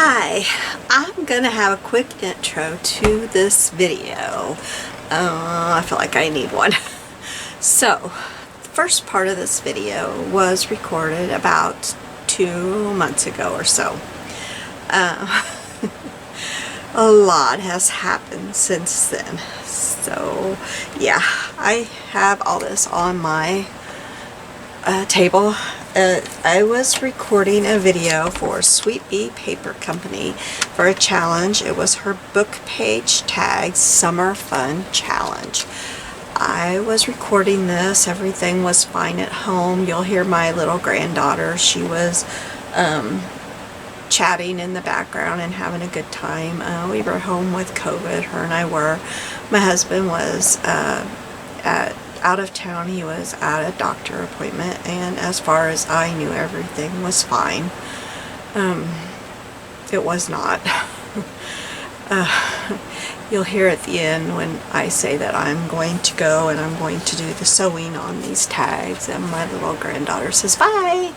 Hi, I'm gonna have a quick intro to this video. I feel like I need one. So, the first part of this video was recorded about 2 months ago or so. A lot has happened since then. So, yeah, I have all this on my table. I was recording a video for Sweet Bee Paper Company for a challenge. It was her book page tag Summer Fun Challenge. I was recording this. Everything was fine at home. You'll hear my little granddaughter. She was chatting in the background and having a good time. We were home with COVID. Her and I were. My husband was out of town. He was at a doctor appointment, and as far as I knew, everything was fine. It was not. You'll hear at the end when I say that I'm going to go and I'm going to do the sewing on these tags, and my little granddaughter says bye.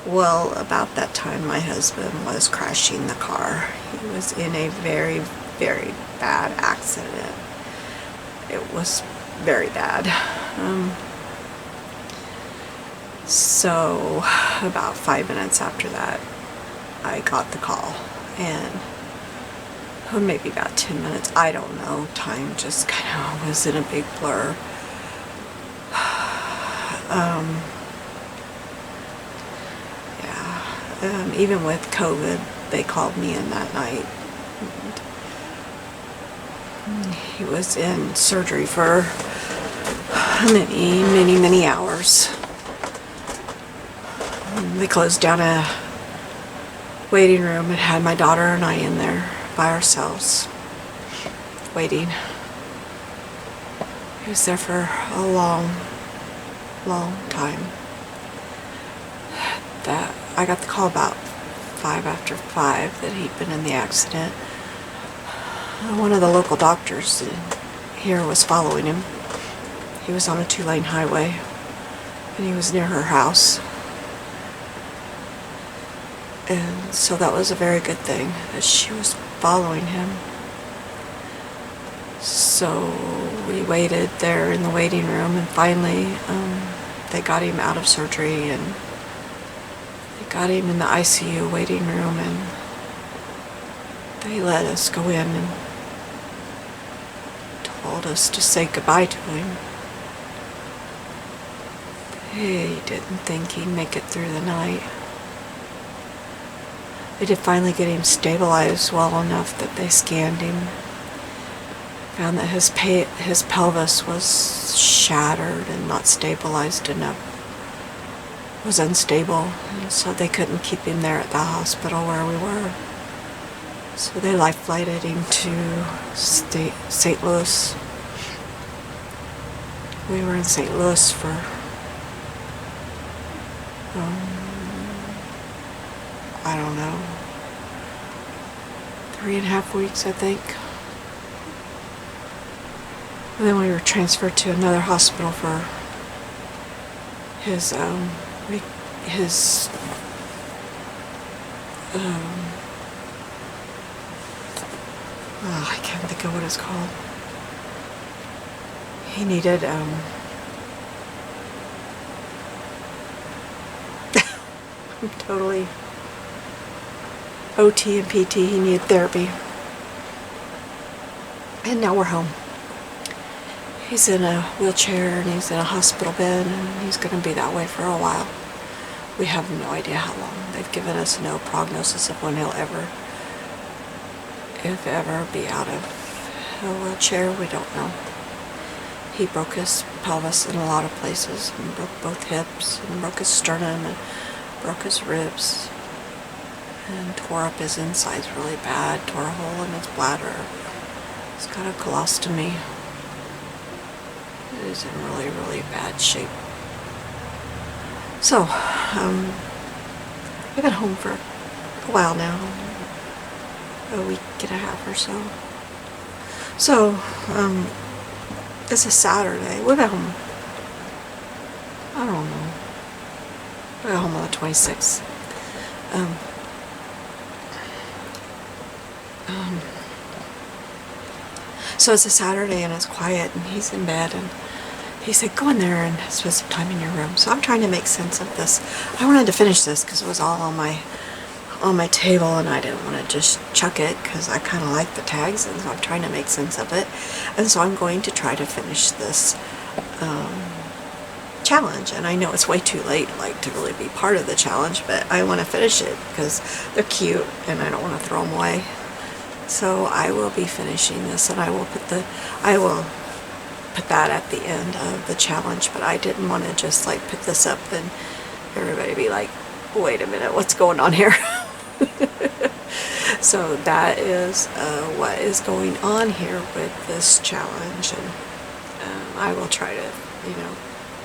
Well, about that time my husband was crashing the car. He was in a very, very bad accident. It was very bad. So about 5 minutes after that I got the call, and maybe about 10 minutes, I don't know, time just kind of was in a big blur. Even with COVID, they called me in that night. He was in surgery for many hours. They closed down a waiting room and had my daughter and I in there by ourselves, waiting. He was there for a long time. I got the call about 5 after 5 that he'd been in the accident. One of the local doctors here was following him. He was on a 2-lane highway, and he was near her house. And so that was a very good thing that she was following him. So we waited there in the waiting room, and finally they got him out of surgery, and they got him in the ICU waiting room, and they let us go in and told us to say goodbye to him. He didn't think he'd make it through the night. They did finally get him stabilized well enough that they scanned him. Found that his pelvis was shattered and not stabilized enough. It was unstable, and so they couldn't keep him there at the hospital where we were. So they life-flighted him to St. Louis. We were in St. Louis for I don't know, 3.5 weeks, I think. And then we were transferred to another hospital for his I can't think of what it's called. He needed totally OT and PT. He needed therapy. And now we're home. He's in a wheelchair, and he's in a hospital bed, and he's going to be that way for a while. We have no idea how long. They've given us no prognosis of when he'll ever, if ever, be out of a wheelchair. We don't know. He broke his pelvis in a lot of places, and broke both hips, and broke his sternum, and broke his ribs, and tore up his insides really bad, tore a hole in his bladder. He's got a colostomy. He's in really bad shape. So, we've been home for a while now, a week and a half or so. So, it's a Saturday. We've been home, I don't know, we got home on the 26th. So it's a Saturday and it's quiet and he's in bed, and he said, go in there and spend some time in your room. So I'm trying to make sense of this. I wanted to finish this because it was all on my table, and I didn't want to just chuck it because I kind of like the tags, and so I'm trying to make sense of it. And so I'm going to try to finish this challenge. And I know it's way too late, like, to really be part of the challenge, but I want to finish it because they're cute and I don't want to throw them away. So I will be finishing this, and I will put that at the end of the challenge. But I didn't want to just like put this up and everybody be like, wait a minute, what's going on here? So that is what is going on here with this challenge, and I will try to,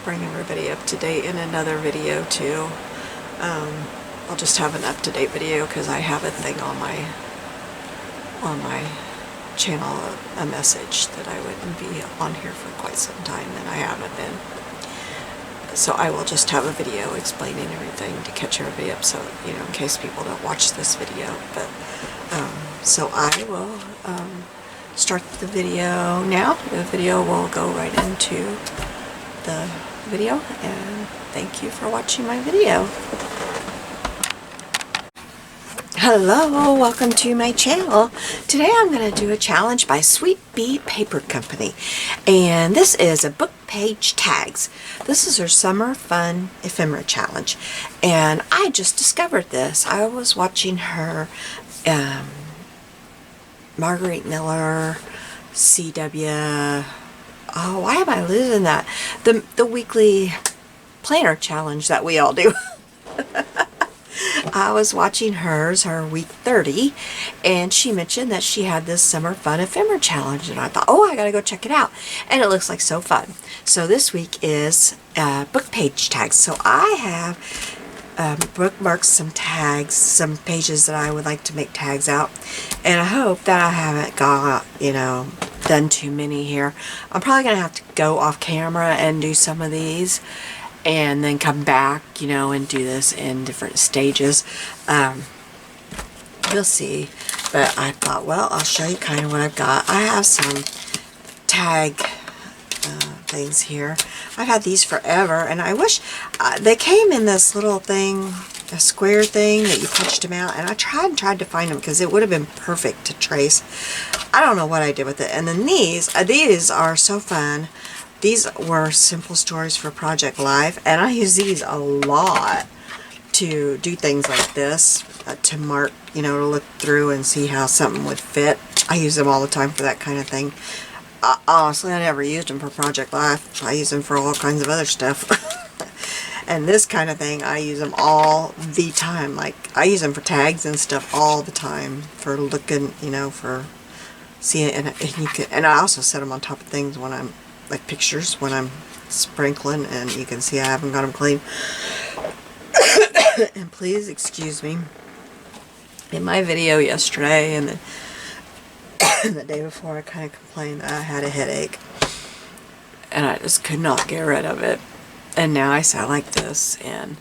bring everybody up to date in another video too. I'll just have an up-to-date video because I have a thing on my channel, a message that I wouldn't be on here for quite some time, and I haven't been. So I will just have a video explaining everything to catch everybody up, so, in case people don't watch this video. But, so I will start the video now. The video will go right into the video, and thank you for watching my video. Hello, welcome to my channel. Today I'm going to do a challenge by Sweet Bee Paper Company, and this is a book page tags. This is her Summer Fun Ephemera Challenge, and I just discovered this. I was watching her Marguerite Miller, CW, oh, why am I losing that? The weekly planner challenge that we all do. I was watching hers, her week 30, and she mentioned that she had this Summer Fun Ephemera Challenge, and I thought, oh, I gotta go check it out. And it looks like so fun. So this week is book page tags. So I have bookmarked some tags, some pages that I would like to make tags out, and I hope that I haven't got, done too many here. I'm probably gonna have to go off camera and do some of these, and then come back, and do this in different stages. You'll see. But I thought, well, I'll show you kind of what I've got. I have some tag things here. I've had these forever, and I wish they came in this little thing, a square thing that you punched them out, and I tried to find them because it would have been perfect to trace. I don't know what I did with it. And then these are so fun. These were simple stories for Project Live, and I use these a lot to do things like this, to mark, to look through and see how something would fit. I use them all the time for that kind of thing. Honestly, I never used them for Project Live. I use them for all kinds of other stuff. And this kind of thing, I use them all the time. Like, I use them for tags and stuff all the time, for looking, for seeing it. And I also set them on top of things when I'm, like pictures, when I'm sprinkling, and you can see I haven't got them clean. And please excuse me. In my video yesterday and the day before, I kind of complained that I had a headache, and I just could not get rid of it. And now I sound like this, and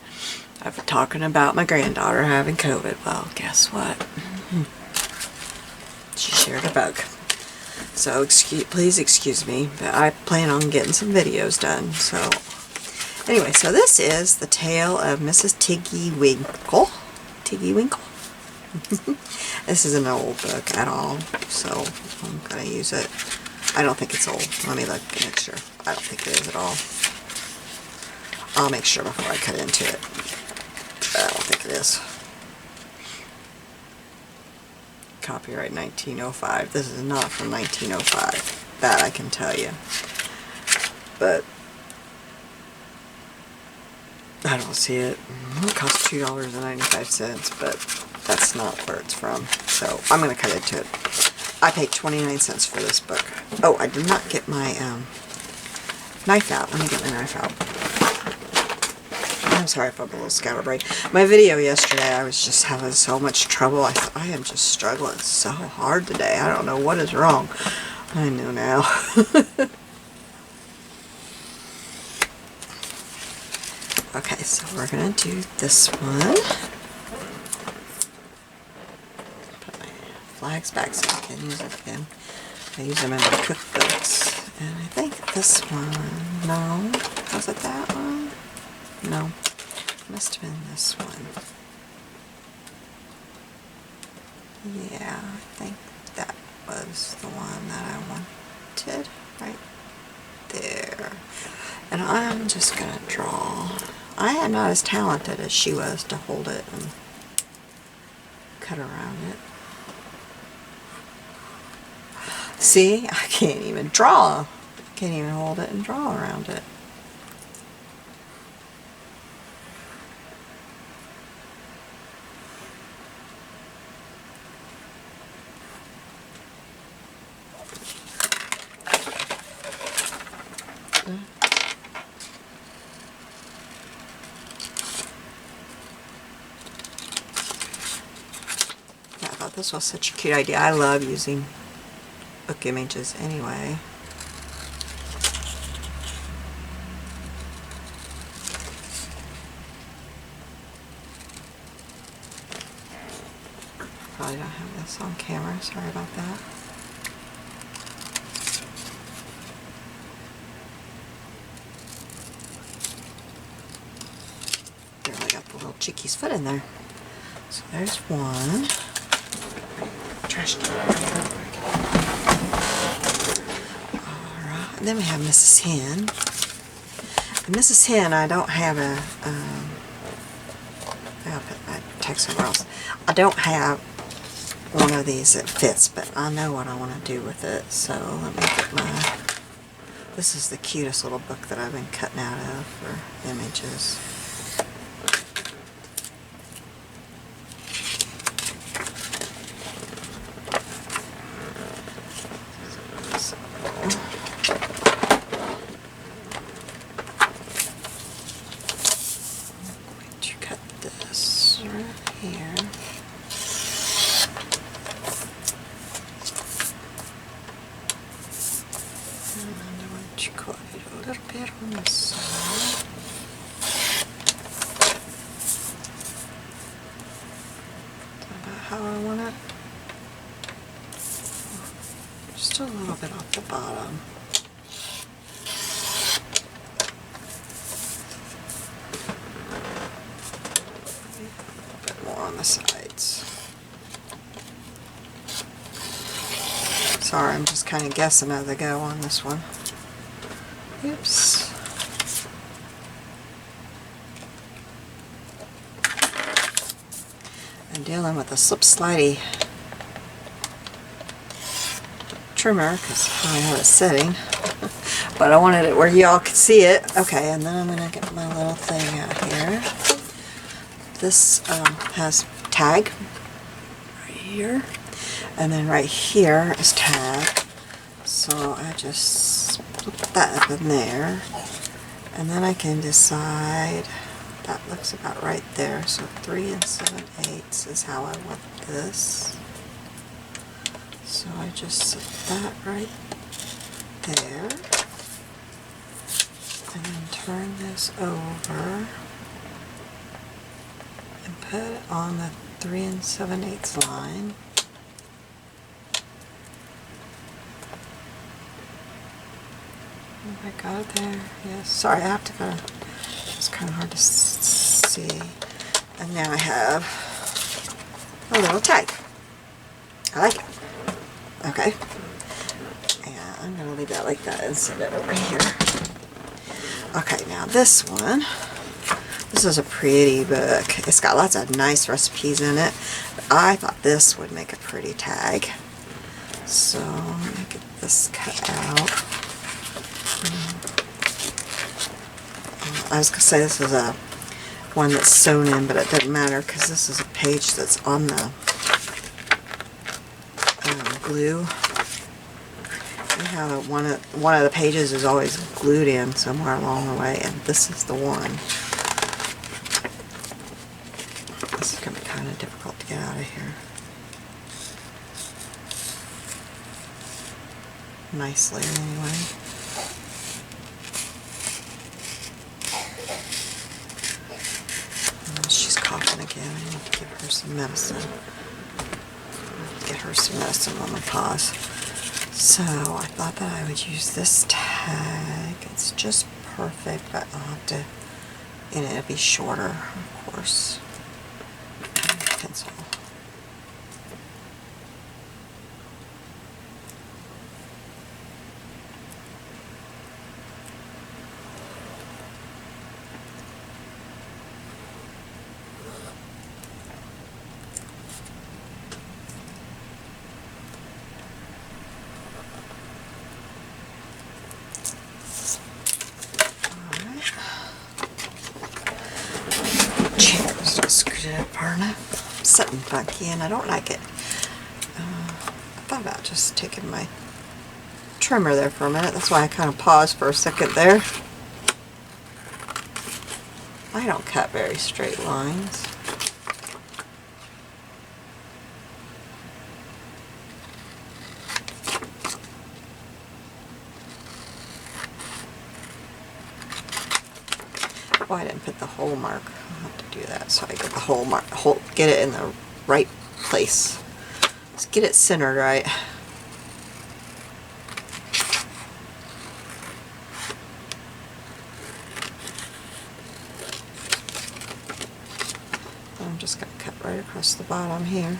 I've been talking about my granddaughter having COVID. Well, guess what? She shared a bug. So please excuse me, but I plan on getting some videos done. So anyway, so this is The Tale of Mrs. Tiggy Winkle. Tiggy Winkle. This isn't an old book at all, so I'm going to use it. I don't think it's old. Let me look and make sure. I don't think it is at all. I'll make sure before I cut into it. I don't think it is. Copyright 1905. This is not from 1905. That I can tell you. But I don't see it. It costs $2.95, but that's not where it's from. So I'm going to cut into it. I paid 29 cents for this book. Oh, I did not get my knife out. Let me get my knife out. I'm sorry if I'm a little scatterbrained. My video yesterday, I was just having so much trouble. I thought, I am just struggling so hard today. I don't know what is wrong. I know now. Okay, so we're going to do this one. Put my flags back so I can use it again. I use them in my cookbooks. And I think this one, no, was it that one? No, must have been this one. Yeah, I think that was the one that I wanted right there. And I'm just gonna draw. I am not as talented as she was to hold it and cut around it. See, I can't even draw. I can't even hold it and draw around it. I thought this was such a cute idea. I love using book images anyway. Probably don't have this on camera, sorry about that. Barely got the little chicky's foot in there. So there's one. Trash can. Alright, and then we have Mrs. Hen. And Mrs. Hen, I don't have a, I'll put my text somewhere else. I don't have one of these that fits, but I know what I want to do with it. So let me get my, this is the cutest little book that I've been cutting out of for images. How I want it. Just a little bit off the bottom. A bit more on the sides. Sorry, I'm just kind of guessing as I go on this one. Oops. I'm dealing with a slip-slidey trimmer because I have it setting, but I wanted it where y'all could see it. Okay, and then I'm going to get my little thing out here. This has tag right here, and then right here is tag. So I just put that up in there, and then I can decide. That looks about right there, so 3 7/8 is how I want this. So I just set that right there, and then turn this over and put it on the 3 7/8 line. I got it there. Yes. Sorry, I have to go. It's kind of hard to see. And now I have a little tag. I like it. Okay. And I'm going to leave that like that and set it over here. Okay, now this one. This is a pretty book. It's got lots of nice recipes in it. But I thought this would make a pretty tag. So let me get this cut out. I was going to say this is a one that's sewn in, but it doesn't matter because this is a page that's on the glue. You have one of the pages is always glued in somewhere along the way, and this is the one. This is going to be kind of difficult to get out of here. Nicely, anyway. She's coughing again. I need to give her some medicine. Get her some medicine on my paws. So I thought that I would use this tag. It's just perfect, but I'll have to, and it'll be shorter, of course. Pencil. Chair's just screwed up far enough. Something funky and I don't like it. I thought about just taking my trimmer there for a minute. That's why I kind of paused for a second there. I don't cut very straight lines. Oh, I didn't put the hole mark. I'll have to do that so I get the hole mark, get it in the right place. Let's get it centered right. I'm just going to cut right across the bottom here.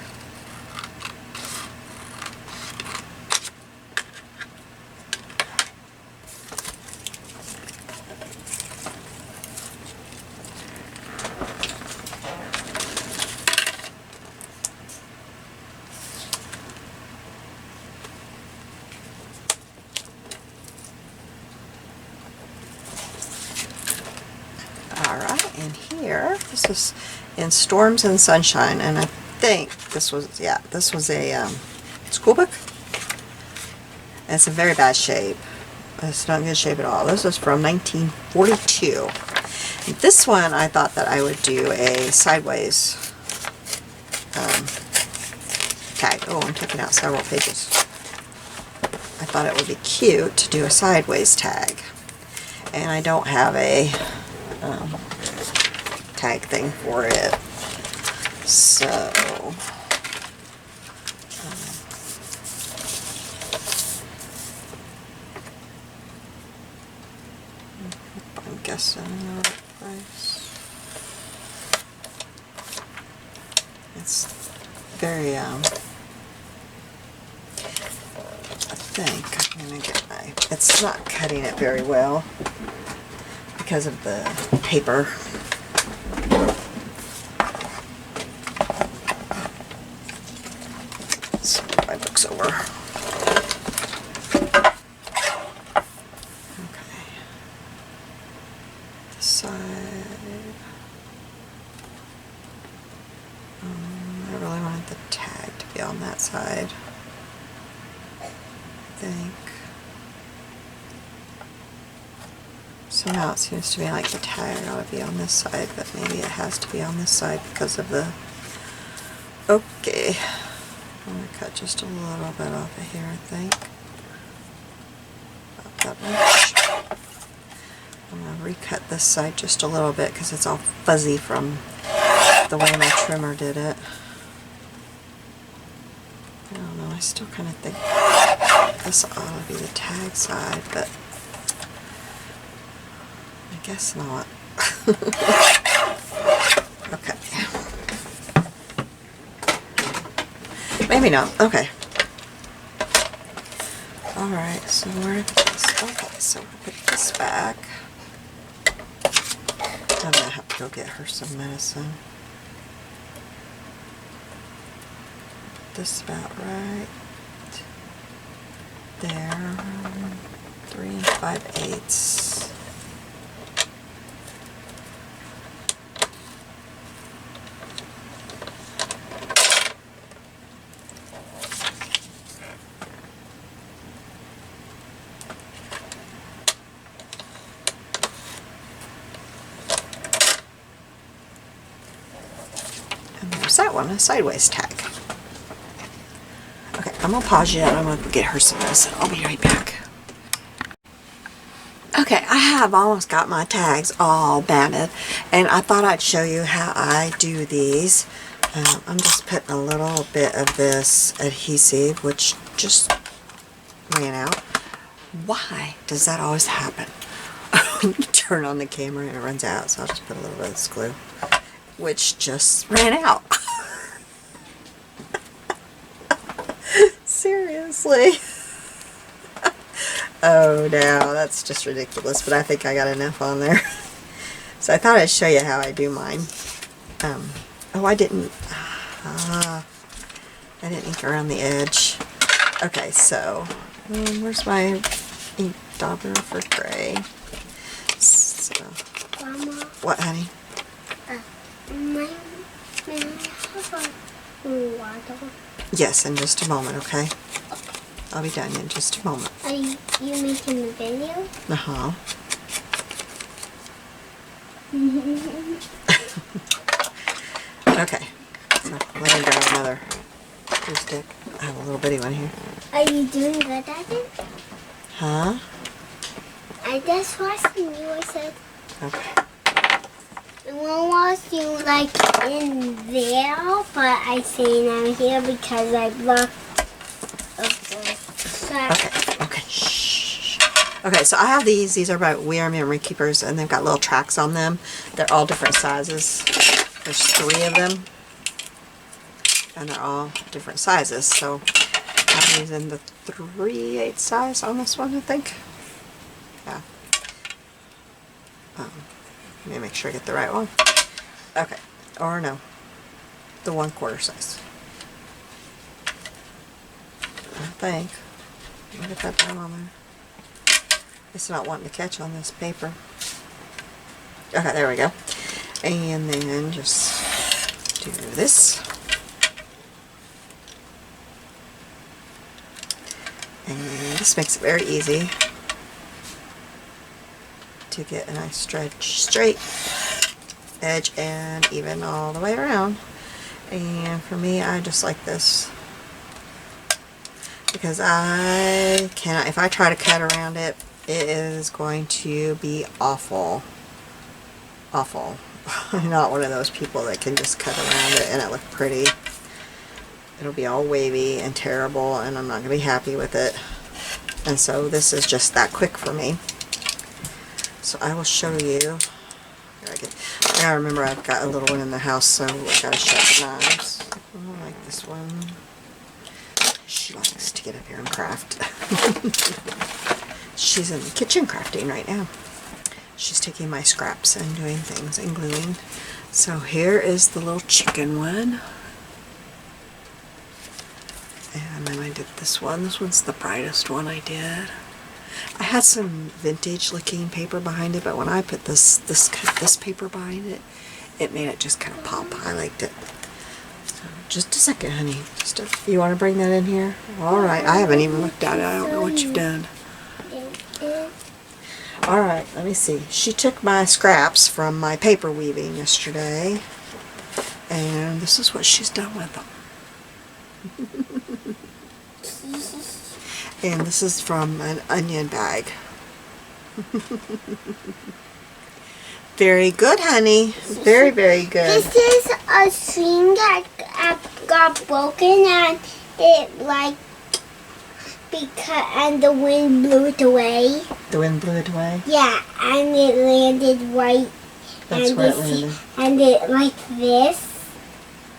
Alright, and here, this is in Storms and Sunshine, and I think this was, yeah, this was a school book. And it's in very bad shape. It's not in good shape at all. This is from 1942. And this one, I thought that I would do a sideways tag. Oh, I'm taking out several pages. I thought it would be cute to do a sideways tag. And I don't have a tag thing for it. So, I'm guessing in the right place. It's very, I think I'm going to get my, it's not cutting it very well because of the paper. Let's move my books over. Okay. This side. I really wanted the tag to be on that side. I think. So now it seems to me like the tag ought to be on this side, but maybe it has to be on this side because of the... Okay. I'm going to cut just a little bit off of here, I think. About that much. I'm going to recut this side just a little bit because it's all fuzzy from the way my trimmer did it. I don't know, I still kind of think this ought to be the tag side, but I guess not. Okay. Maybe not. Okay. Alright, so where did this... Okay, so we'll put this back. I'm going to have to go get her some medicine. This about right there. 3 5/8. And there's that one, a sideways tag. Okay, I'm going to pause you and I'm going to get her some medicine. I'll be right back. Okay, I have almost got my tags all banded, and I thought I'd show you how I do these. I'm just putting a little bit of this adhesive, which just ran out. Why does that always happen? You turn on the camera and it runs out, so I'll just put a little bit of this glue, which just ran out. Seriously. Oh no, that's just ridiculous, but I think I got enough on there. So I thought I'd show you how I do mine. Oh, I didn't ink around the edge. Okay, so where's my ink dauber for gray? So, Mama. what, honey? May I have a water? Yes, in just a moment, okay? I'll be done in just a moment. Are you making the video? Uh-huh. Okay, so let me grab another glue stick. I have a little bitty one here. Are you doing good at it? Huh? I just watched you. I said, Okay. I want to watch you like in there, but I say now here because I blocked the side. Okay, shh. Okay, so I have these. These are by We Are Memory Keepers, and they've got little tracks on them. They're all different sizes. There's 3 of them, and they're all different sizes. So I'm using the 3/8 size on this one, I think. Yeah. Let me make sure I get the right one. Okay, or no, the 1/4 size. I think. Look at that down on there. It's not wanting to catch on this paper. Okay, there we go. And then just do this. And this makes it very easy to get a nice straight edge and even all the way around. And for me, I just like this because I cannot, if I try to cut around it, it is going to be awful. Awful. I'm not one of those people that can just cut around it and it look pretty. It'll be all wavy and terrible, and I'm not going to be happy with it. And so this is just that quick for me. So I will show you. I gotta remember I've got a little one in the house, so I gotta sharpen knives. I like this one. She likes to get up here and craft. She's in the kitchen crafting right now. She's taking my scraps and doing things and gluing. So here is the little chicken one. And then I did this one. This one's the brightest one I did. I had some vintage looking paper behind it, but when I put this paper behind it, it made it just kind of pop. I liked it. So just a second, honey. You want to bring that in here? All right. I haven't even looked at it. I don't know what you've done. All right. Let me see. She took my scraps from my paper weaving yesterday, and this is what she's done with them. And this is from an onion bag. Very good, honey. Very, very good. This is a string that got broken and it like and the wind blew it away. The wind blew it away? Yeah, and it landed right. That's and where it landed. And it like this.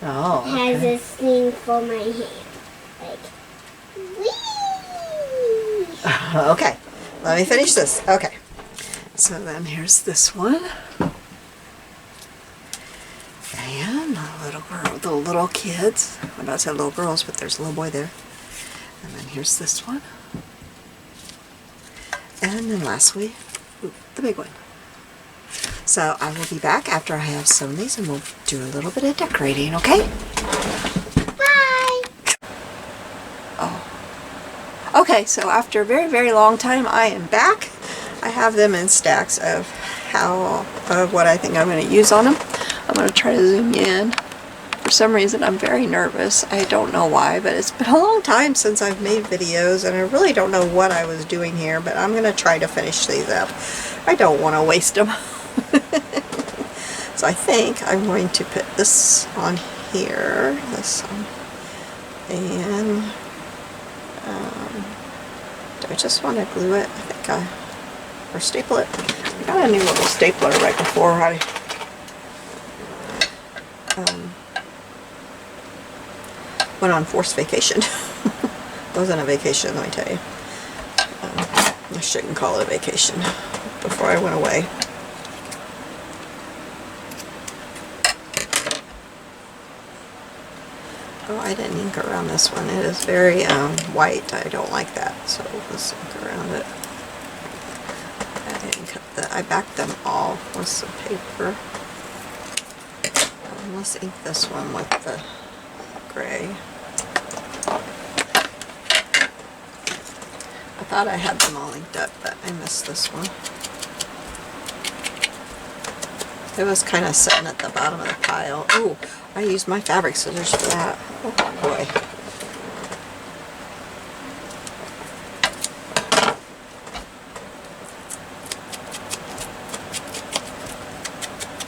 Oh, okay. Has a sling for my hand. Like, whee! Okay, let me finish this. Okay, so then here's this one. And the little kids. I'm about to say little girls, but there's a little boy there. And then here's this one. And then lastly, the big one. So I will be back after I have sewn these and we'll do a little bit of decorating, okay? Bye! Oh. Okay, so after a very, very long time, I am back. I have them in stacks of what I think I'm going to use on them. I'm going to try to zoom in. For some reason, I'm very nervous. I don't know why, but it's been a long time since I've made videos, and I really don't know what I was doing here, but I'm going to try to finish these up. I don't want to waste them. So I think I'm going to put this on here, I just want to glue it, or staple it. I got a new little stapler right before I went on forced vacation. It wasn't a vacation, let me tell you. I shouldn't call it a vacation. Before I went away. Oh, I didn't ink around this one. It is very white. I don't like that, so let's ink around it. I backed them all with some paper. Let's ink this one with the gray. I thought I had them all inked up, but I missed this one. It was kind of sitting at the bottom of the pile. Oh, I used my fabric scissors for that. Oh boy.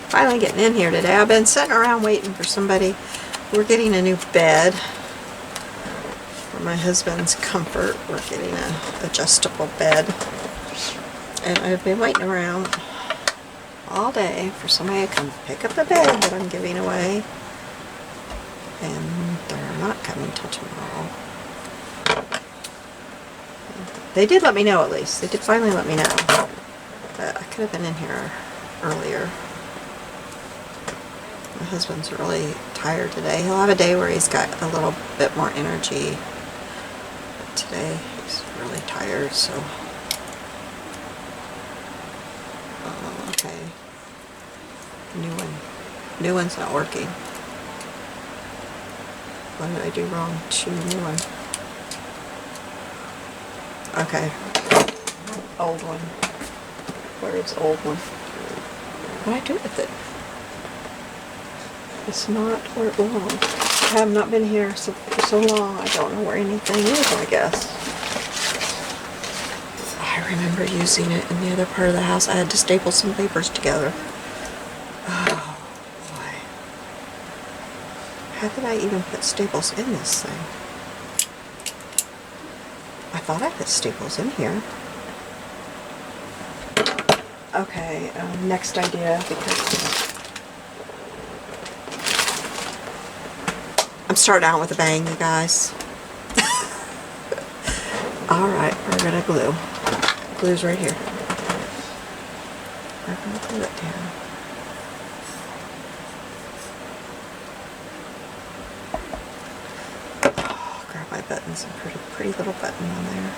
Finally getting in here today. I've been sitting around waiting for somebody. We're getting a new bed for my husband's comfort. We're getting an adjustable bed. And I've been waiting around all day for somebody to come pick up the bed that I'm giving away. And they're not coming till tomorrow. They did let me know, at least. They did finally let me know. But I could have been in here earlier. My husband's really tired today. He'll have a day where he's got a little bit more energy. But today he's really tired, so. Okay. New one. New one's not working. What did I do wrong? New one. Okay. Old one. Where's old one? What did I do with it? It's not where it belongs. I have not been here for so long. I don't know where anything is, I guess. I remember using it in the other part of the house. I had to staple some papers together. Oh, boy. How did I even put staples in this thing? I thought I put staples in here. Okay, next idea, because I'm starting out with a bang, you guys. Alright, we're gonna glue. Glue's right here. We're gonna glue it down. Oh, grab my buttons. A pretty little button on there.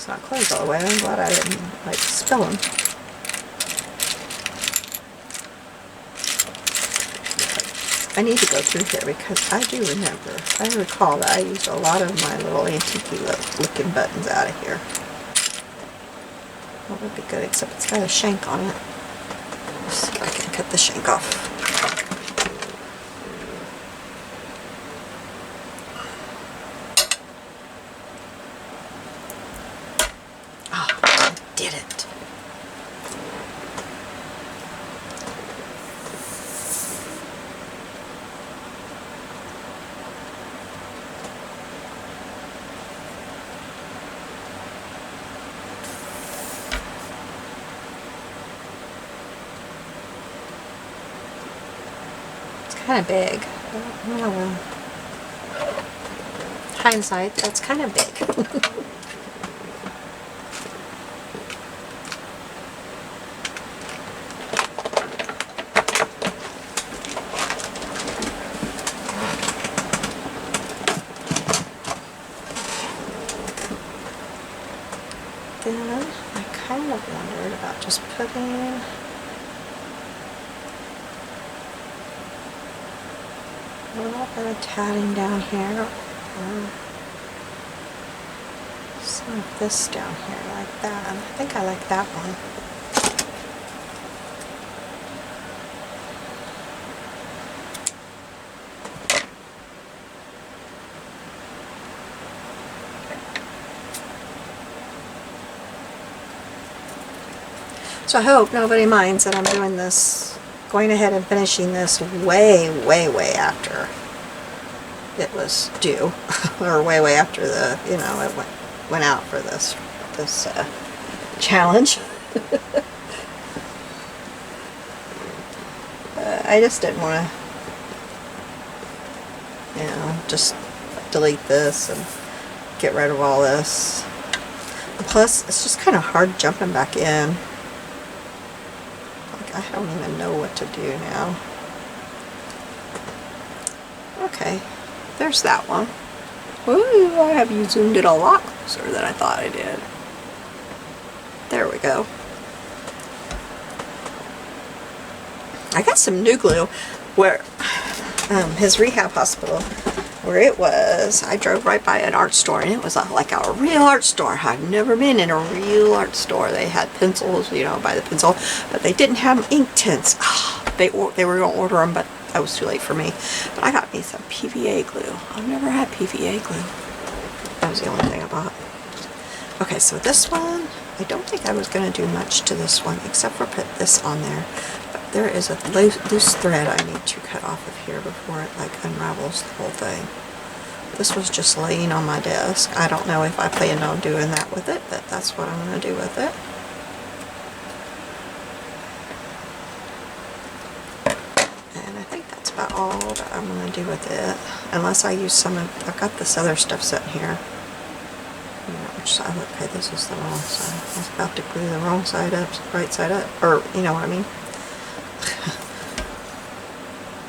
Not closed all the way. I'm glad I didn't spill them. I need to go through here because I do remember. I recall that I used a lot of my little antique looking buttons out of here. That would be good, except it's got a shank on it. Let's see if I can cut the shank off. Did it. It's kind of big. Oh well. Hindsight, that's kind of big. Then I kind of wondered about just putting a little bit of tatting down here, or some of this down here like that. I think I like that one. So I hope nobody minds that I'm doing this, going ahead and finishing this way after it was due, or way after the, you know, it went out for this challenge. I just didn't want to, you know, just delete this and get rid of all this. And plus, it's just kind of hard jumping back in. I don't even know what to do now. Okay, there's that one. Ooh, I have you zoomed it a lot closer than I thought I did. There we go. I got some new glue where his rehab hospital, where it was, I drove right by an art store, and it was like a real art store. I've never been in a real art store. They had pencils, you know, by the pencil, but they didn't have ink tints. They were going to order them, but that was too late for me. But I got me some PVA glue. I've never had PVA glue. That was the only thing I bought. Okay, so this one, I don't think I was going to do much to this one, except for put this on there. But there is a loose thread I need to cut off of here before it like unravels the whole thing. This was just laying on my desk. I don't know if I plan on doing that with it, but that's what I'm going to do with it. And I think that's about all that I'm going to do with it. Unless I use some of, I've got this other stuff sitting here. You know, which side, okay, this is the wrong side. I was about to glue the wrong side up, right side up, or you know what I mean.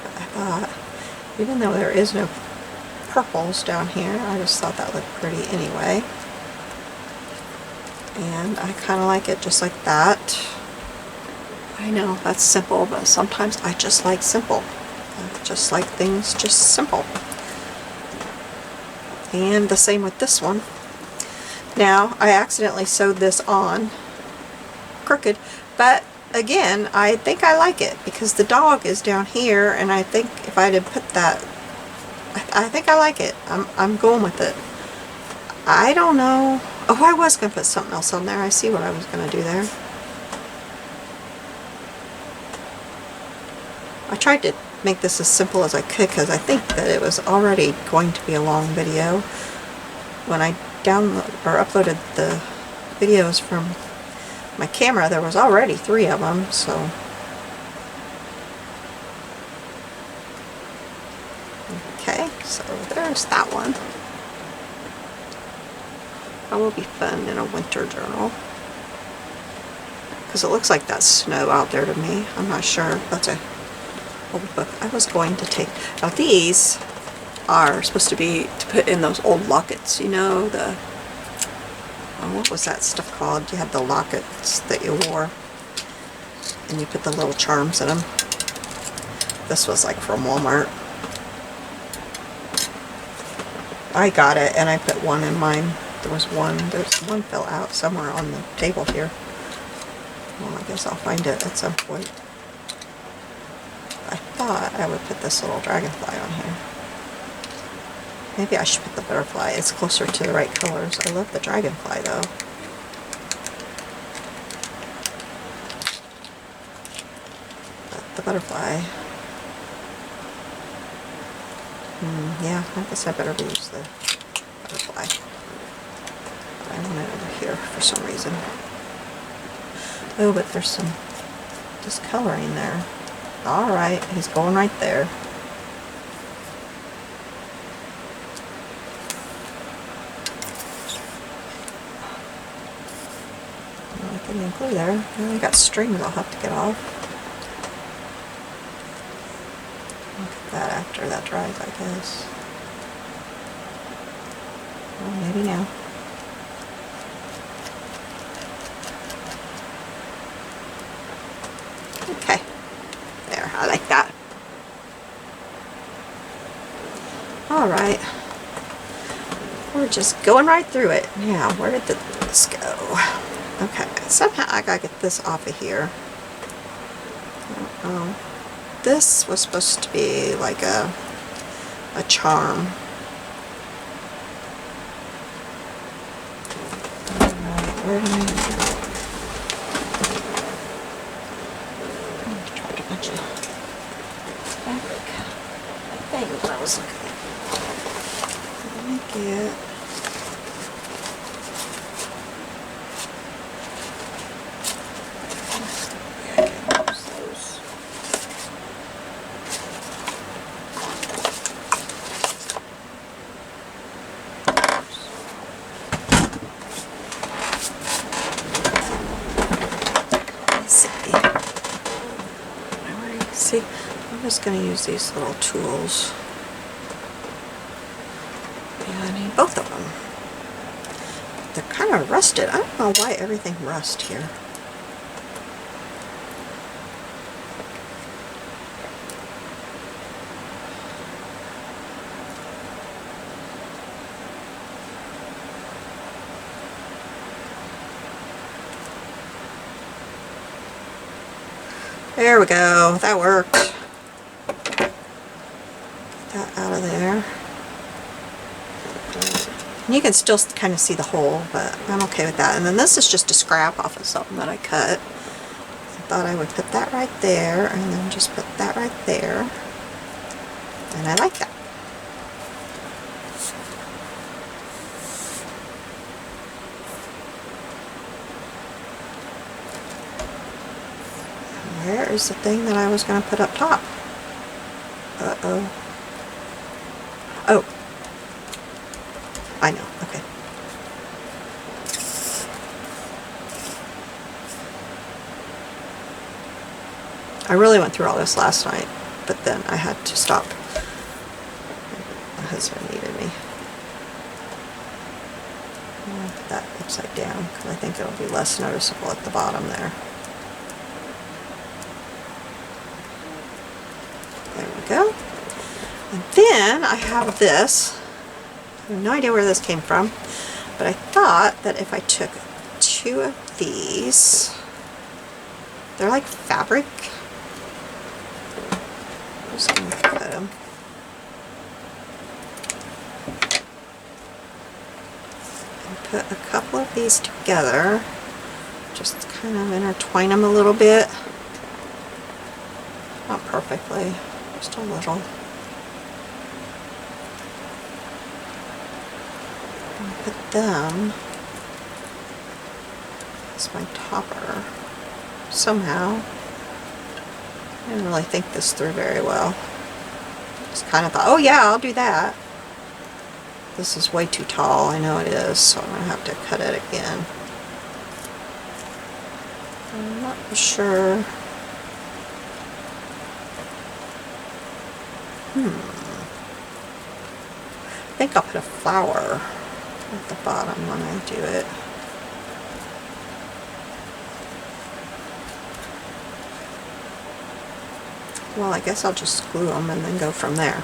But I thought, even though there is no purples down here, I just thought that looked pretty anyway. And I kind of like it just like that. I know that's simple, but sometimes I just like simple. I just like things just simple. And the same with this one. Now, I accidentally sewed this on crooked, but again, I think I like it because the dog is down here, and I think if I had put that, I think I like it. I'm going with it. I don't know. Oh, I was going to put something else on there. I see what I was going to do there. I tried to make this as simple as I could because I think that it was already going to be a long video. When I uploaded the videos from my camera, there was already 3 of them, so okay, so there's that one. That will be fun in a winter journal because it looks like that's snow out there to me. I'm not sure. That's a old book. I was going to take, now these are supposed to be to put in those old lockets, you know, the, oh, what was that stuff called? You had the lockets that you wore and you put the little charms in them. This was like from Walmart. I got it and I put one in mine. There's one fell out somewhere on the table here. Well, I guess I'll find it at some point. I thought I would put this little dragonfly on here. Maybe I should put the butterfly. It's closer to the right colors. I love the dragonfly though. But the butterfly. Yeah, I guess I better use the butterfly. But I want it over here for some reason. Oh, but there's some discoloring there. Alright, he's going right there. Getting glue there. I got strings I'll have to get off. Look at that after that dries, I guess. Well, maybe now. Okay. There, I like that. Alright. We're just going right through it. Now, where did this go? Okay, somehow I gotta get this off of here. This was supposed to be like a charm. Where did I tried a bunch of fabric things I was looking at. Let me get see, I'm just going to use these little tools. Yeah, I need both of them. They're kind of rusted. I don't know why everything rusts here. There we go. That worked. Get that out of there. And you can still kind of see the hole, but I'm okay with that. And then this is just a scrap off of something that I cut. I thought I would put that right there, and then just put that right there. And I like that. Where is the thing that I was going to put up top? Uh-oh. Oh. I know. Okay. I really went through all this last night, but then I had to stop. My husband needed me. I'm going to put that upside down because I think it'll be less noticeable at the bottom there. There we go. And then I have this. I have no idea where this came from, but I thought that if I took two of these, they're like fabric. I'm just going to cut them. And put a couple of these together. Just kind of intertwine them a little bit. Not perfectly. Just a little. And put them as my topper. Somehow. I didn't really think this through very well. Just kind of thought, oh yeah, I'll do that. This is way too tall, I know it is, so I'm going to have to cut it again. I'm not sure. I think I'll put a flower at the bottom when I do it. Well, I guess I'll just glue them and then go from there.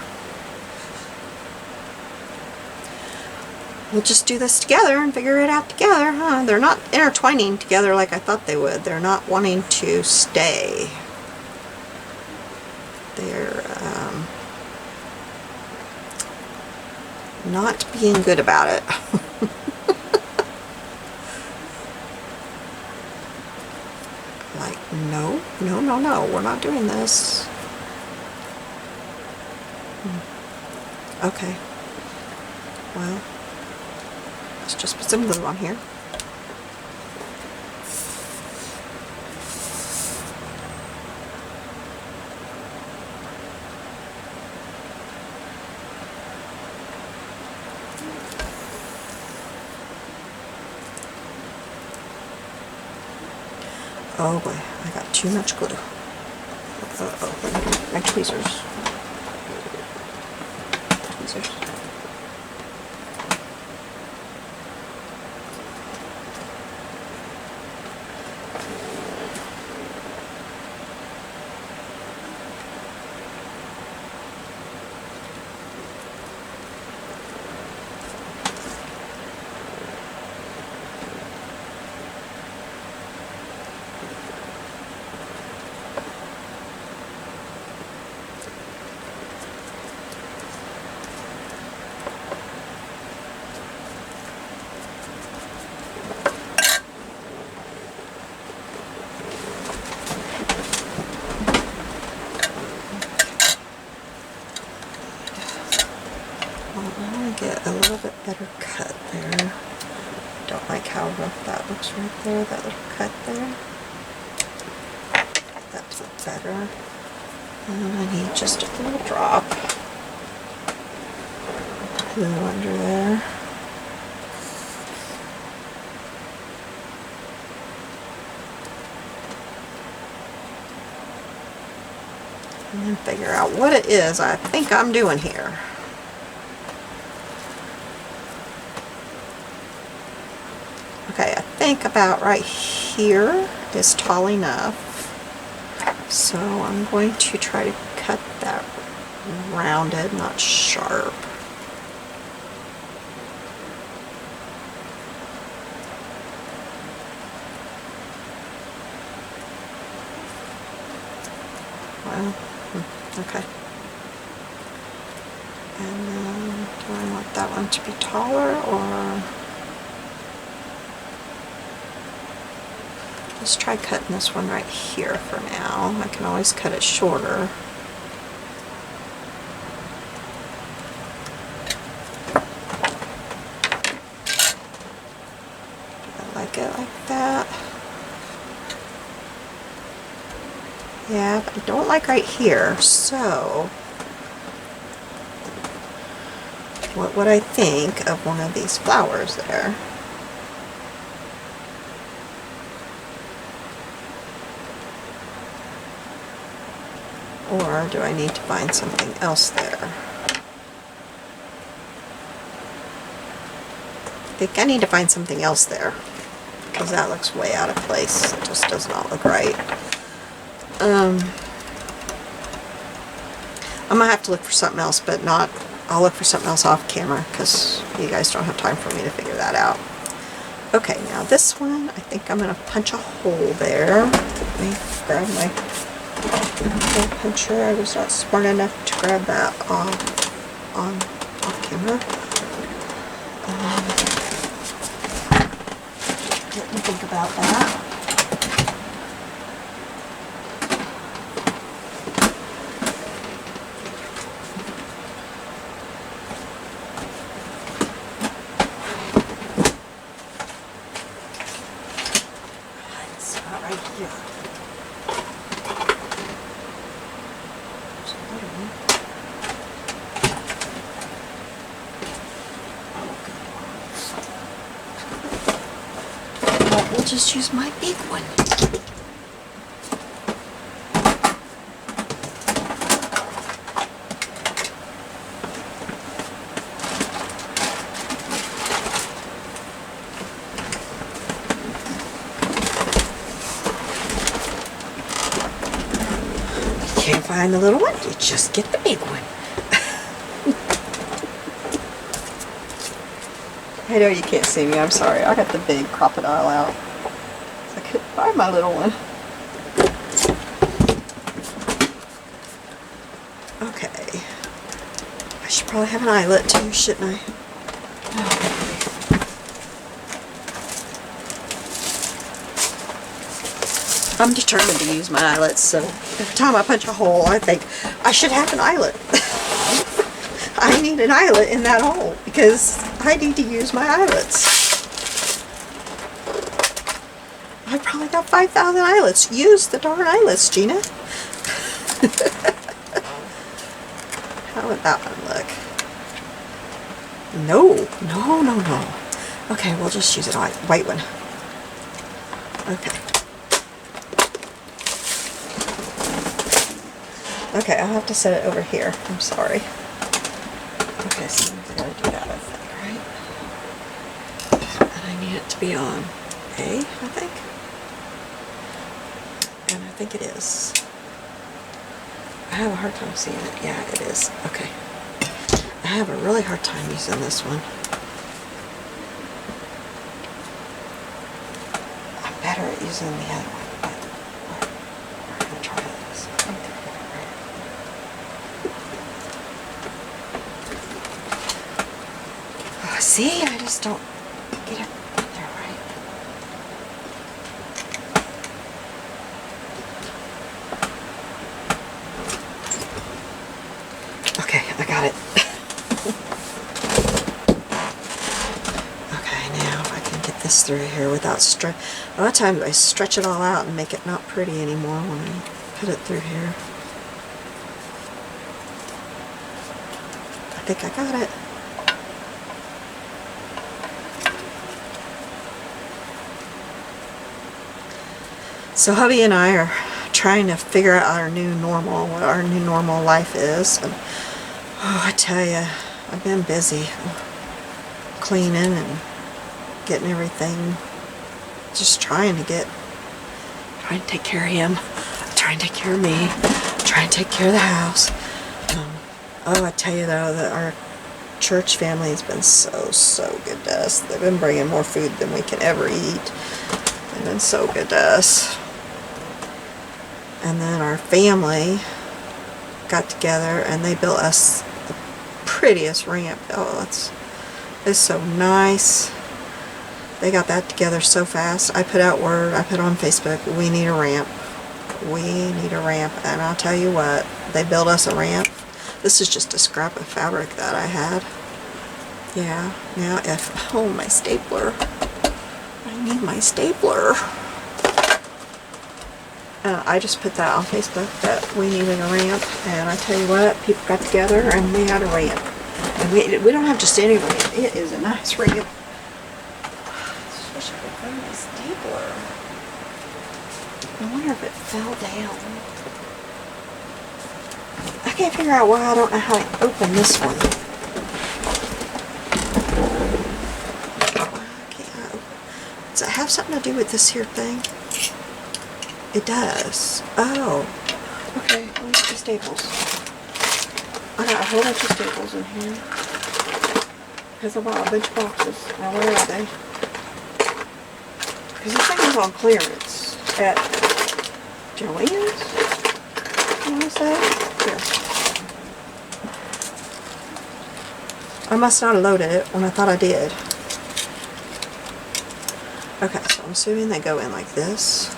We'll just do this together and figure it out together, huh? They're not intertwining together like I thought they would. They're not wanting to stay. They're not being good about it. Like, no, no, no, no, we're not doing this. Okay. Well, let's just put some glue on here. Oh boy, I got too much glue. Uh-oh. My tweezers. Tweezers. I want to get a little bit better cut there. Don't like how rough that looks right there, that little cut there. That's look better. And I need just a little drop. Glue under there. And then figure out what it is I think I'm doing here. Okay, I think about right here is tall enough. So I'm going to try to cut that rounded, not sharp. Well, okay. And then, do I want that one to be taller, or let's try cutting this one right here for now. I can always cut it shorter. I like it like that. Yeah, but I don't like right here, so what would I think of one of these flowers there? Or do I need to find something else there? I think I need to find something else there, because that looks way out of place. It just does not look right. I'm gonna have to look for something else, but not, I'll look for something else off camera, because you guys don't have time for me to figure that out. Okay, now this one, I think I'm gonna punch a hole there. Let me grab my hole puncher. I was not smart enough to grab that off camera. Let me think about that. We'll just use my big one. Can't find the little one, you just get the big one. I know you can't see me, I'm sorry. I got the big crocodile out. I couldn't find my little one. Okay. I should probably have an eyelet too, shouldn't I? I'm determined to use my eyelets, so every time I punch a hole, I think I should have an eyelet. I need an eyelet in that hole because I need to use my eyelets. I probably got 5,000 eyelets. Use the darn eyelets, Gina. How would that one look? No, no, no, no. Okay, we'll just use a white one. Okay. Okay, I'll have to set it over here. I'm sorry. Okay, so I'm going to do that, I think, right? And I need it to be on A, I think. And I think it is. I have a hard time seeing it. Yeah, it is. Okay. I have a really hard time using this one. I'm better at using the other one, but we're going to try this. Oh, see, I just don't get it in there right. Okay, I got it. this through here without stretch. A lot of times I stretch it all out and make it not pretty anymore when I put it through here. I think I got it. So hubby and I are trying to figure out our new normal, what our new normal life is. And oh, I tell you, I've been busy cleaning and getting everything, just trying to take care of him, trying to take care of me, trying to take care of the house. Oh, I tell you though, that our church family has been so good to us. They've been bringing more food than we can ever eat. They've been so good to us. And then our family got together and they built us the prettiest ramp. Oh, it's so nice. They got that together so fast. I put out word, I put on Facebook, we need a ramp. We need a ramp. And I'll tell you what, they built us a ramp. This is just a scrap of fabric that I had. Yeah, now oh, my stapler. I need my stapler. I just put that on Facebook that we needed a ramp, and I tell you what, people got together and we had a ramp. And we don't have just any ramp. It is a nice ramp. I wish I could find my stapler. I wonder if it fell down. I can't figure out why I don't know how to open this one. Does it have something to do with this here thing? It does. Oh. Okay, let me get the staples. I got a whole bunch of staples in here. Because I bought a bunch of boxes. Now where are they? Because this thing was on clearance at Joann's, I want to say. Here. I must not have loaded it when I thought I did. Okay, so I'm assuming they go in like this.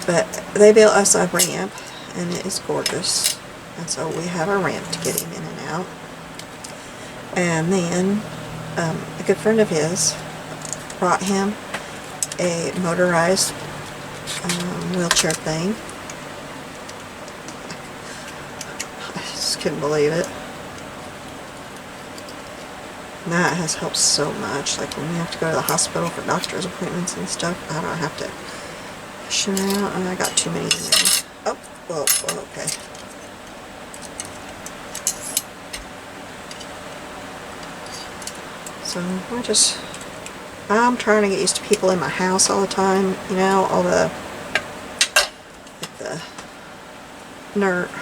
But they built us a ramp, and it is gorgeous. And so we have a ramp to get him in and out. And then a good friend of his brought him a motorized wheelchair thing. I just couldn't believe it. And that has helped so much. Like when we have to go to the hospital for doctor's appointments and stuff, I don't have to push him out. And I got too many in there. Oh, whoa, okay. So I'm trying to get used to people in my house all the time, you know, all the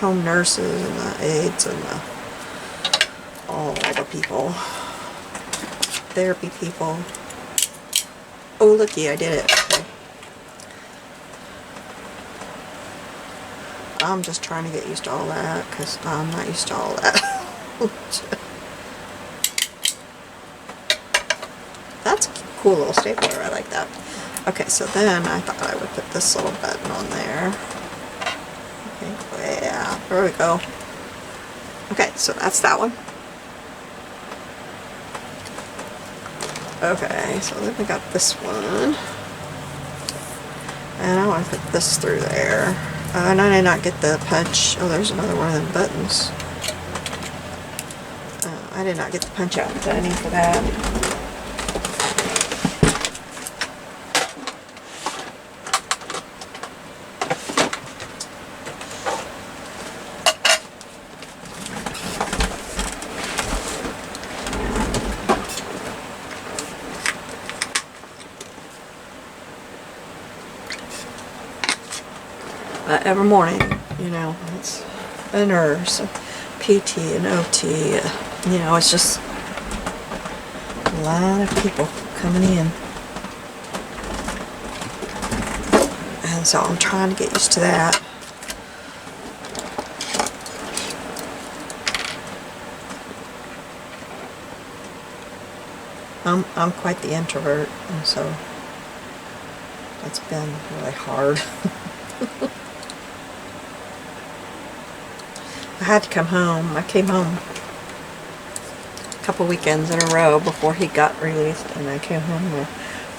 home nurses and the aides and all the people, therapy people. Oh, looky, I did it. Okay. I'm just trying to get used to all that because I'm not used to all that. That's a cool little stapler. I like that. Okay, so then I thought I would put this little button on there. Okay, yeah, there we go. Okay, so that's that one. Okay, so then we got this one. And I want to put this through there. And I did not get the punch. Oh, there's another one of them buttons. I did not get the punch out that I need for that. Every morning, you know, it's a nurse, a PT, an OT, you know, it's just a lot of people coming in. And so I'm trying to get used to that. I'm quite the introvert, and so that's been really hard. I had to come home. I came home couple weekends in a row before he got released, and I came home and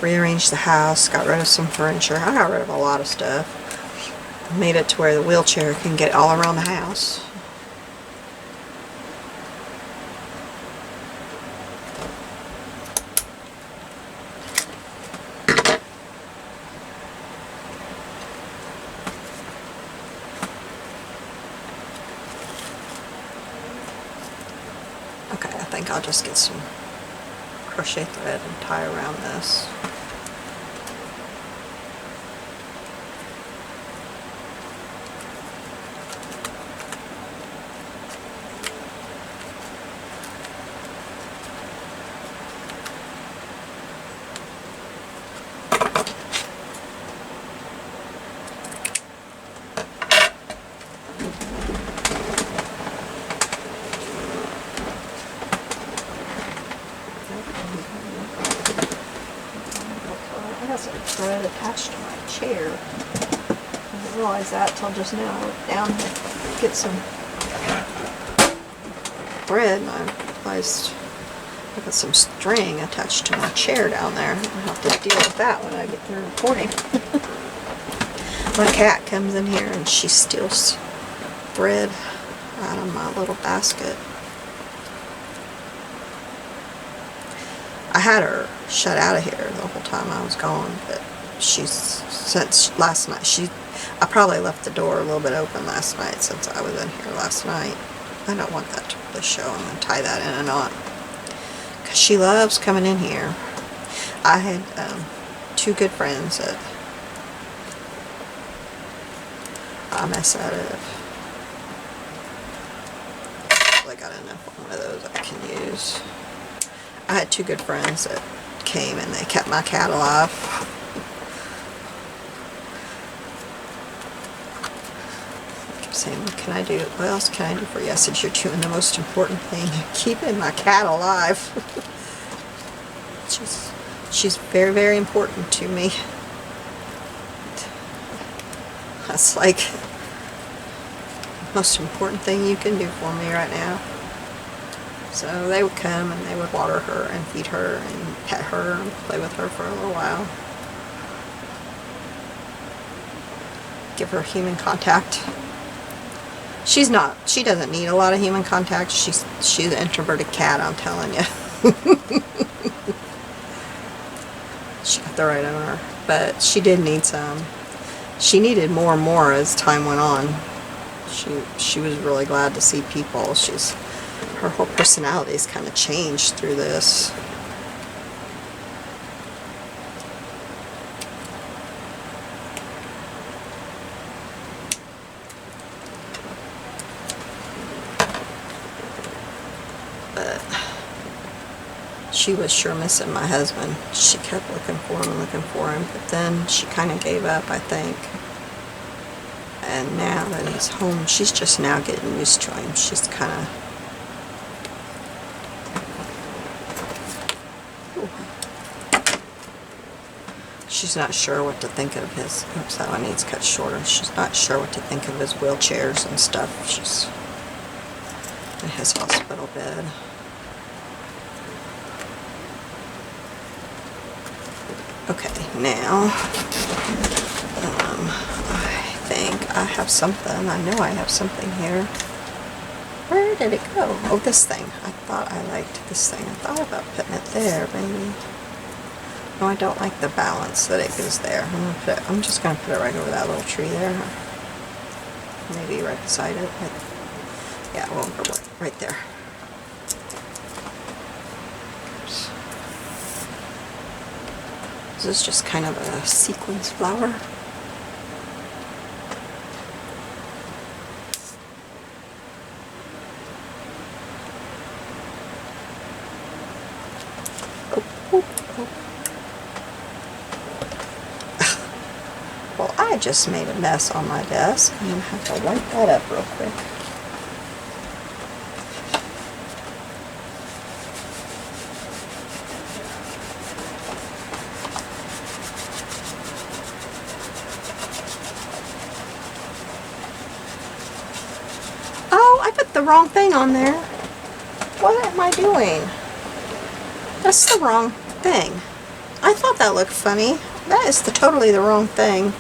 rearranged the house, got rid of some furniture. I got rid of a lot of stuff. Made it to where the wheelchair can get all around the house. Okay, I think I'll just get some crochet thread and tie around this. I got some thread attached to my chair. I didn't realize that till just now. I went down to get some thread and I realized I got some string attached to my chair down there. I'll have to deal with that when I get through recording. My cat comes in here and she steals thread out of my little basket. I had her shut out of here the whole time I was gone, but since last night, I probably left the door a little bit open last night since I was in here last night. I don't want that to really show. I'm going to tie that in a knot. Because she loves coming in here. I had two good friends that I mess out of. I got enough one of those I can use. I had two good friends that came and they kept my cat alive. I kept saying, what else can I do for you? I said, you're doing the most important thing, keeping my cat alive. She's very, very important to me. That's like the most important thing you can do for me right now. So they would come and they would water her and feed her and pet her and play with her for a little while. Give her human contact. She doesn't need a lot of human contact. She's an introverted cat, I'm telling you. She got the right owner, but she did need some. She needed more and more as time went on. She was really glad to see people. Her whole personality's kind of changed through this. But she was sure missing my husband. She kept looking for him, but then she kind of gave up, I think. And now that he's home, she's just now getting used to him. She's kind of... She's not sure what to think of his... Oops, that one needs cut shorter. She's not sure what to think of his wheelchairs and stuff. She's in his hospital bed. Okay, now... I think I have something. I know I have something here. Where did it go? Oh, this thing. I thought I liked this thing. I thought about putting it there, maybe. No, I don't like the balance that it goes there. I'm just going to put it right over that little tree there. Maybe right beside it. Yeah, we'll go right there. Oops. This is just kind of a sequence flower. Well, I just made a mess on my desk. I'm going to have to wipe that up real quick. Oh, I put the wrong thing on there. What am I doing? That's the wrong thing. I thought that looked funny. That is totally the wrong thing.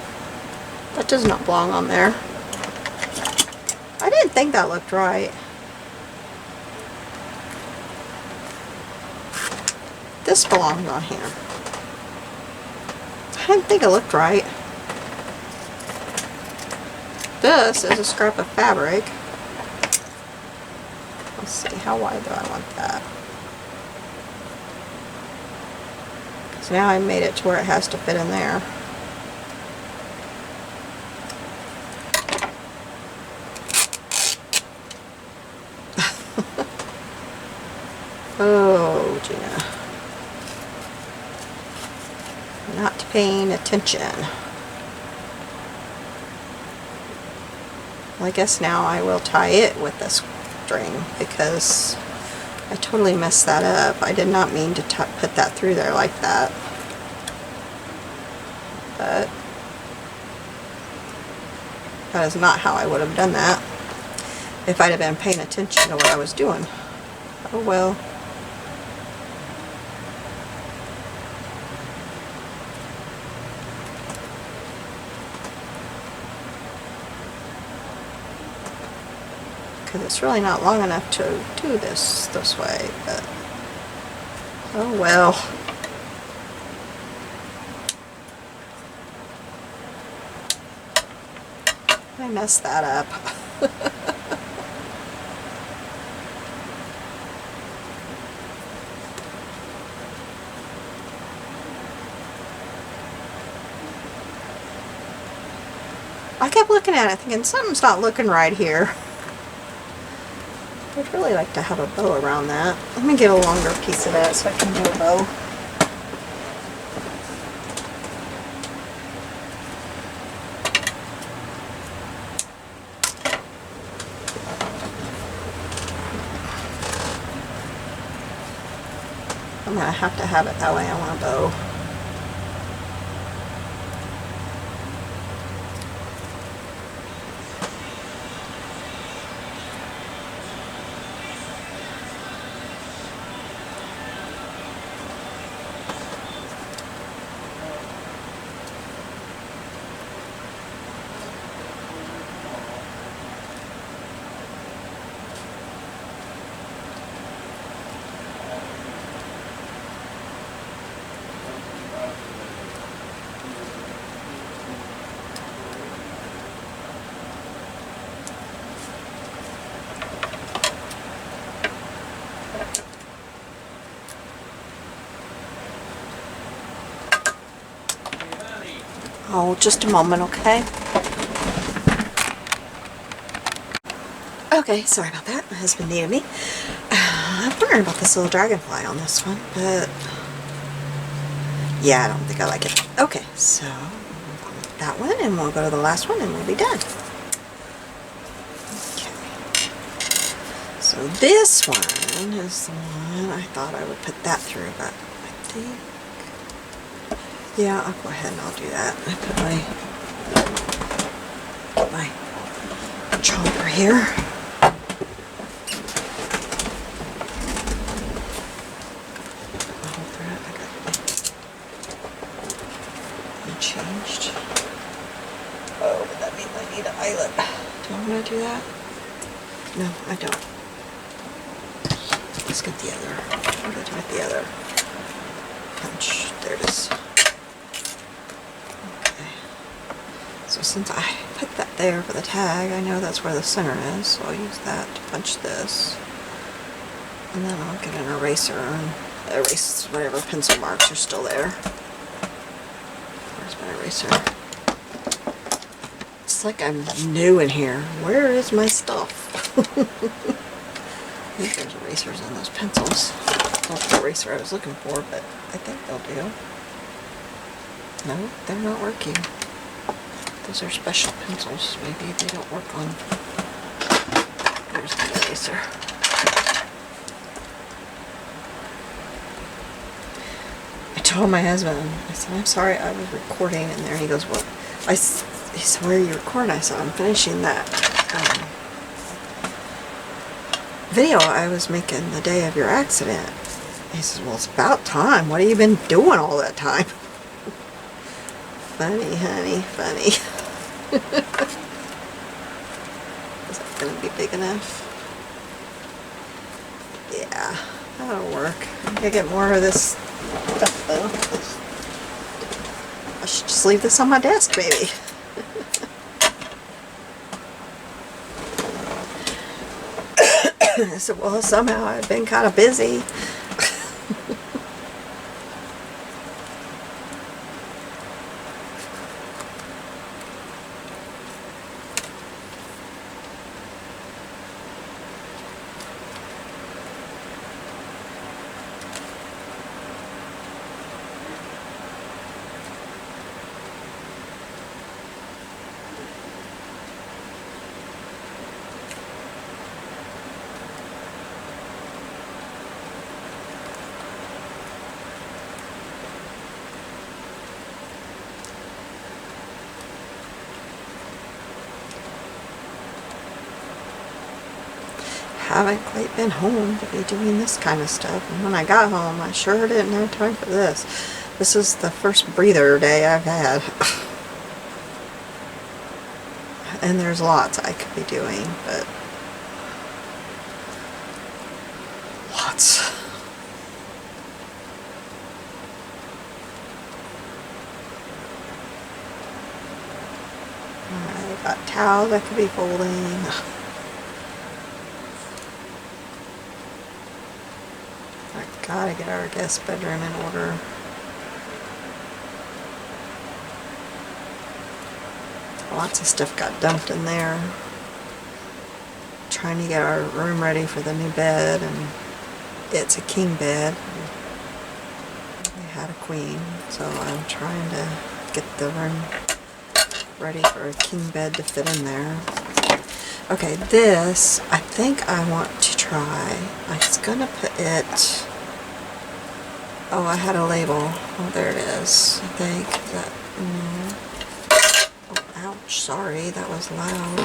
That does not belong on there. I didn't think that looked right. This belongs on here. I didn't think it looked right. This is a scrap of fabric. Let's see, how wide do I want that? So now I made it to where it has to fit in there. Oh, Gina. Not paying attention. Well, I guess now I will tie it with the string because I totally messed that up. I did not mean to put that through there like that. But that is not how I would have done that if I'd have been paying attention to what I was doing. Oh well. Because it's really not long enough to do this way, but oh well. I messed that up. I kept looking at it thinking something's not looking right here. I'd really like to have a bow around that. Let me get a longer piece of that so I can do a bow. I'm going to have it that way. I want a bow. Oh, just a moment, okay? Okay, sorry about that. My husband needed me. I'm wondering about this little dragonfly on this one, but yeah, I don't think I like it. Okay, so that one, and we'll go to the last one, and we'll be done. Okay. So this one is the one I thought I would put that through, but I think, yeah, I'll go ahead and I'll do that. I put my chomper here. Changed. Oh, but that means I need an eyelet. Do I want to do that? No, I don't. Let's get the other. What did I do with the other punch? There it is. Okay. So since I put that there for the tag, I know that's where the center is, so I'll use that to punch this. And then I'll get an eraser and erase whatever pencil marks are still there. Where's my eraser? It's like I'm new in here. Where is my stuff? I think there's erasers on those pencils. That's the eraser I was looking for, but I think they'll do. No, they're not working. Those are special pencils. Maybe they don't work on. There's the eraser. I told my husband, I said, I'm sorry, I was recording in there. He goes, well, he said, where are you recording? I said, I'm finishing that video I was making the day of your accident. He says, well, it's about time. What have you been doing all that time? Funny, honey, funny. Is that going to be big enough? Yeah, that'll work. I gotta get more of this stuff though. I should just leave this on my desk, maybe. I said, well, somehow I've been kind of busy. Haven't quite been home to be doing this kind of stuff, and when I got home I sure didn't have time for this. This is the first breather day I've had. And there's lots I could be doing, but lots. Alright, got towels I could be folding. Gotta get our guest bedroom in order. Lots of stuff got dumped in there. Trying to get our room ready for the new bed, and it's a king bed. We had a queen, so I'm trying to get the room ready for a king bed to fit in there. Okay, this I think I want to try. I was gonna put it. Oh, I had a label. Oh, there it is. I think that. Oh, ouch! Sorry, that was loud.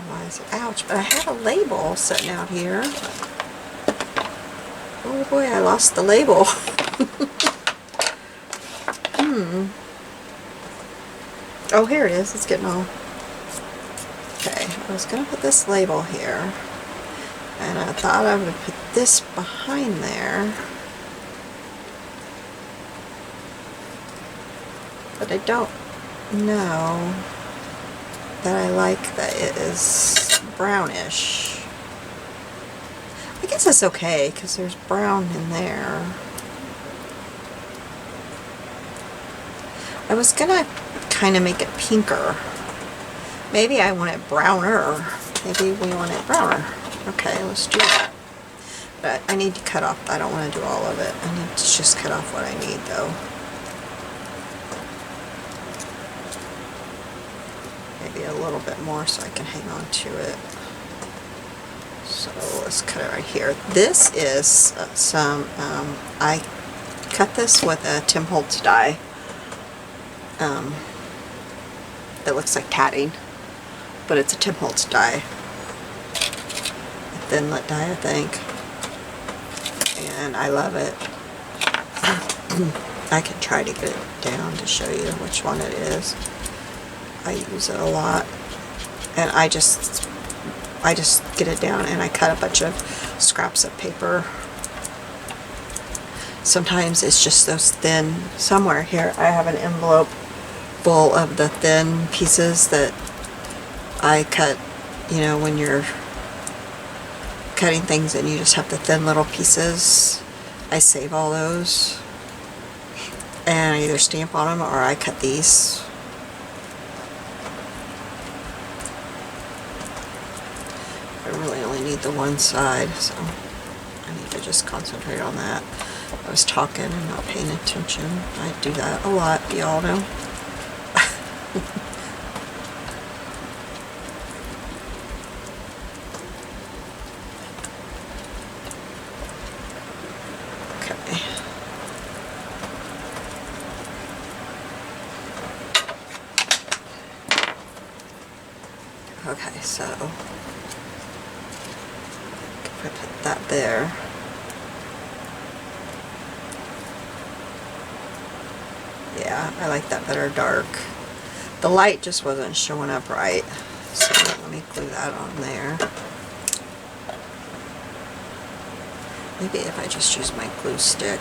Why is it ouch? But I had a label sitting out here. Oh boy, I lost the label. Oh, here it is. It's getting all. Okay, I was gonna put this label here, and I thought I would put this behind there. But I don't know that I like that it is brownish. I guess it's okay because there's brown in there. I was gonna kind of make it pinker. Maybe I want it browner. Maybe we want it browner. Okay, let's do that. But I need to cut off. I don't want to do all of it. I need to just cut off what I need though. Maybe a little bit more so I can hang on to it. So let's cut it right here. This is some, I cut this with a Tim Holtz die. It looks like tatting, but it's a Tim Holtz die. A thinlet die, I think. And I love it. I can try to get it down to show you which one it is. I use it a lot, and I just get it down and I cut a bunch of scraps of paper. Sometimes it's just those thin. Somewhere here I have an envelope full of the thin pieces that I cut. You know, when you're cutting things and you just have the thin little pieces, I save all those and I either stamp on them or I cut these. I really only need the one side, so I need to just concentrate on that. I was talking and not paying attention. I do that a lot, y'all know. Okay. Okay, so if I put that there. Yeah, I like that better dark. The light just wasn't showing up right. So let me glue that on there. Maybe if I just use my glue stick.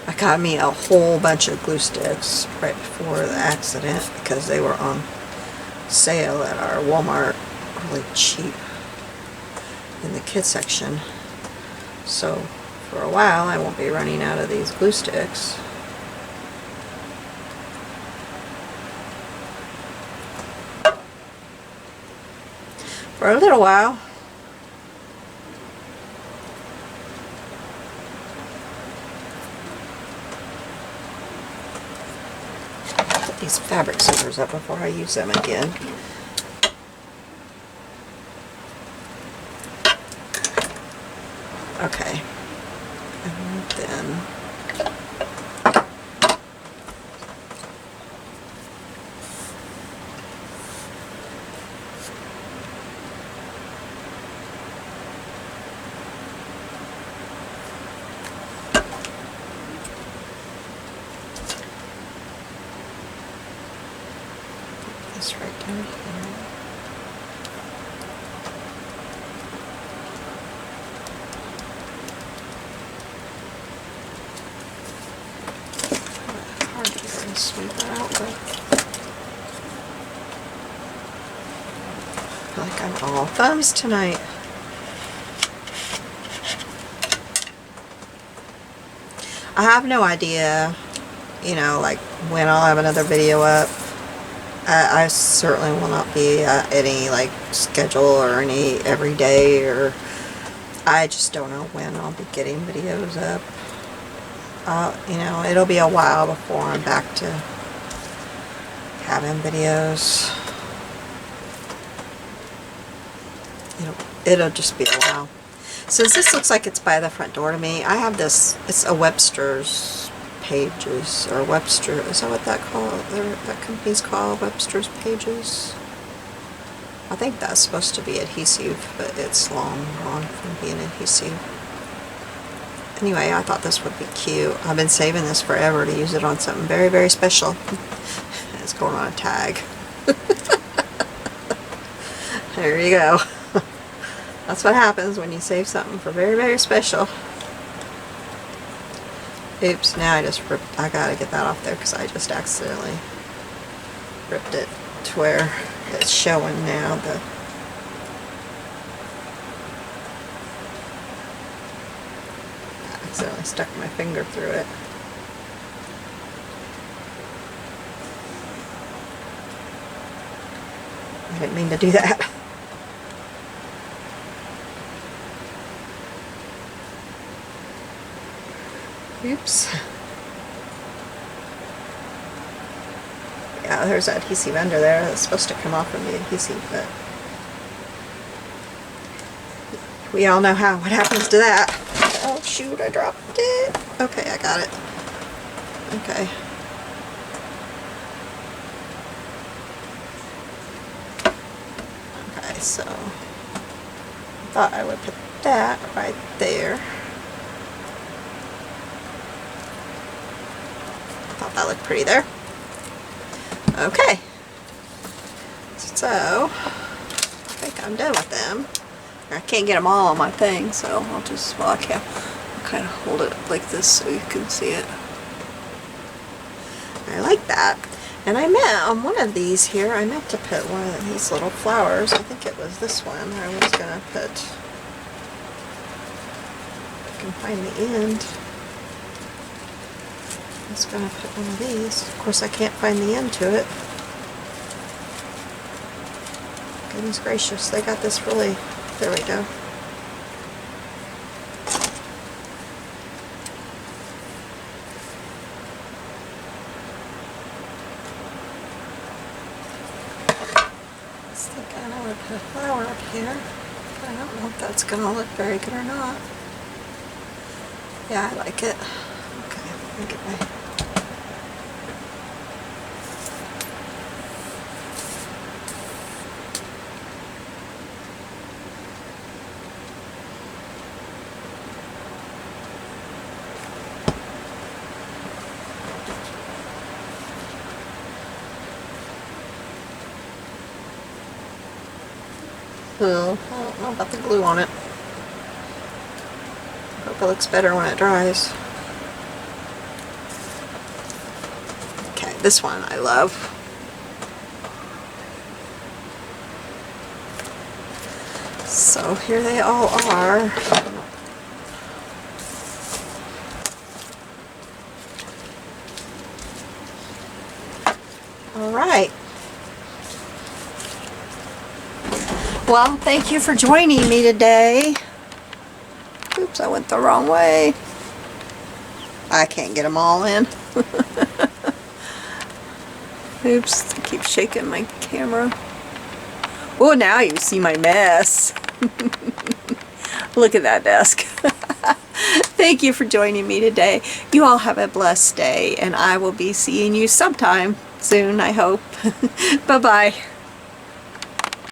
I got me a whole bunch of glue sticks right before the accident because they were on sale at our Walmart, really cheap in the kids section. So for a while I won't be running out of these glue sticks. For a little while. Put these fabric scissors up before I use them again. Okay. And then this right down here. Hard to really smooth that out, but I feel like I'm all thumbs tonight. I have no idea, you know, like when I'll have another video up. I certainly will not be at any like schedule or any every day, or I just don't know when I'll be getting videos up. You know, it'll be a while before I'm back to having videos. It'll just be a while. Since this looks like it's by the front door to me, I have this, it's a Webster's Pages, or Webster, is that what that company's called? Webster's Pages? I think that's supposed to be adhesive, but it's long gone from being adhesive. Anyway, I thought this would be cute. I've been saving this forever to use it on something very, very special. It's going on a tag. There you go. That's what happens when you save something for very, very special. Oops, now I just ripped, I gotta get that off there because I just accidentally ripped it to where it's showing now. I accidentally stuck my finger through it. I didn't mean to do that. Oops. Yeah, there's adhesive under there that's supposed to come off from the adhesive, but we all know what happens to that. Oh shoot, I dropped it. Okay, I got it. Okay. Okay, so I thought I would put that right there. Thought that looked pretty there. Okay. So, I think I'm done with them. I can't get them all on my thing, so I'll just, well, I can't. I'll kind of hold it like this so you can see it. I like that. And I meant, on one of these here, I meant to put one of these little flowers. I think it was this one. I was going to put, if I can find the end. I was going to put one of these. Of course, I can't find the end to it. Goodness gracious, they got this really... There we go. I was thinking I would put a flower up here. But I don't know if that's going to look very good or not. Yeah, I like it. Okay, let me get my... I don't know about the glue on it. Hope it looks better when it dries. Okay, this one I love. So here they all are. All right. Well, thank you for joining me today. Oops, I went the wrong way. I can't get them all in. Oops, I keep shaking my camera. Oh, now you see my mess. Look at that desk. Thank you for joining me today. You all have a blessed day, and I will be seeing you sometime soon, I hope. Bye-bye.